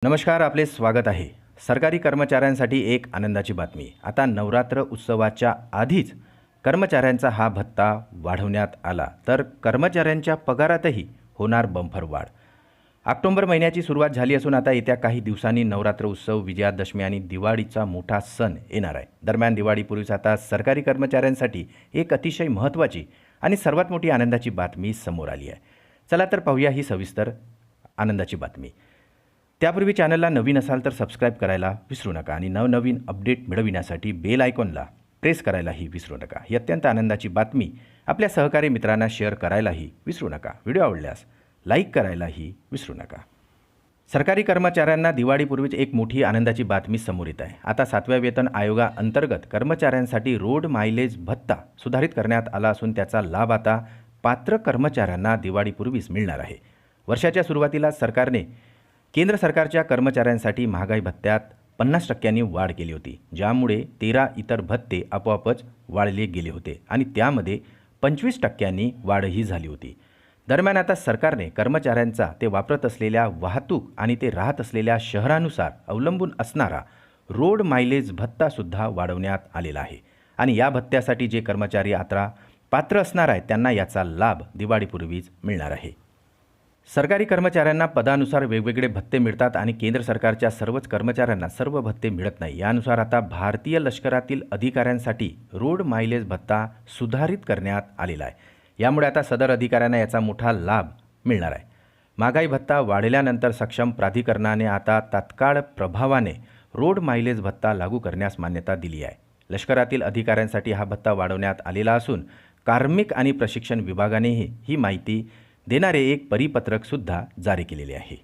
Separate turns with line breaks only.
नमस्कार, आपले स्वागत आहे. सरकारी कर्मचाऱ्यांसाठी एक आनंदाची बातमी. आता नवरात्र उत्सवाच्या आधीच कर्मचाऱ्यांचा हा भत्ता वाढवण्यात आला, तर कर्मचाऱ्यांच्या पगारातही होणार बंपर वाढ. ऑक्टोबर महिन्याची सुरुवात झाली असून आता येत्या काही दिवसांनी नवरात्र उत्सव, विजयादशमी आणि दिवाळीचा मोठा सण येणार आहे. दरम्यान दिवाळीपूर्वीच आता सरकारी कर्मचाऱ्यांसाठी एक अतिशय महत्त्वाची आणि सर्वात मोठी आनंदाची बातमी समोर आली आहे. चला तर पाहूया ही सविस्तर आनंदाची बातमी. त्यापूर्वी चॅनलला नवीन असाल तर सबस्क्राईब करायला विसरू नका आणि नवनवीन अपडेट मिळविण्यासाठी बेल आयकॉनला प्रेस करायलाही विसरू नका. ही अत्यंत आनंदाची बातमी आपल्या सहकारी मित्रांना शेअर करायलाही विसरू नका. व्हिडिओ आवडल्यास लाईक करायलाही विसरू नका. सरकारी कर्मचाऱ्यांना दिवाळीपूर्वीच एक मोठी आनंदाची बातमी समोर येत आहे. आता 7व्या वेतन आयोगाअंतर्गत कर्मचाऱ्यांसाठी रोड मायलेज भत्ता सुधारित करण्यात आला असून त्याचा लाभ आता पात्र कर्मचाऱ्यांना दिवाळीपूर्वीच मिळणार आहे. वर्षाच्या सुरुवातीला सरकारने केंद्र सरकारच्या कर्मचाऱ्यांसाठी महागाई भत्त्यात 50% वाढ केली होती, ज्यामुळे 13 इतर भत्ते आपोआपच वाढले गेले होते आणि त्यामध्ये 25% वाढही झाली होती. दरम्यान आता सरकारने कर्मचाऱ्यांचा ते वापरत असलेल्या वाहतूक आणि ते राहत असलेल्या शहरानुसार अवलंबून असणारा रोड मायलेज भत्तासुद्धा वाढवण्यात आलेला आहे आणि या भत्त्यासाठी जे कर्मचारी आता पात्र असणार आहेत त्यांना याचा लाभ दिवाळीपूर्वीच मिळणार आहे. सरकारी कर्मचाऱ्यांना पदानुसार वेगवेगळे भत्ते मिळतात आणि केंद्र सरकारच्या सर्वच कर्मचाऱ्यांना सर्व भत्ते मिळत नाही. यानुसार आता भारतीय लष्करातील अधिकाऱ्यांसाठी रोड मायलेज भत्ता सुधारित करण्यात आलेला आहे. यामुळे आता सदर अधिकाऱ्यांना याचा मोठा लाभ मिळणार आहे. महागाई भत्ता वाढल्यानंतर सक्षम प्राधिकरणाने आता तात्काळ प्रभावाने रोड मायलेज भत्ता लागू करण्यास मान्यता दिली आहे. लष्करातील अधिकाऱ्यांसाठी हा भत्ता वाढवण्यात आलेला असून कार्मिक आणि प्रशिक्षण विभागानेही ही माहिती देणारे एक परिपत्रक सुद्धा जारी केलेले आहे.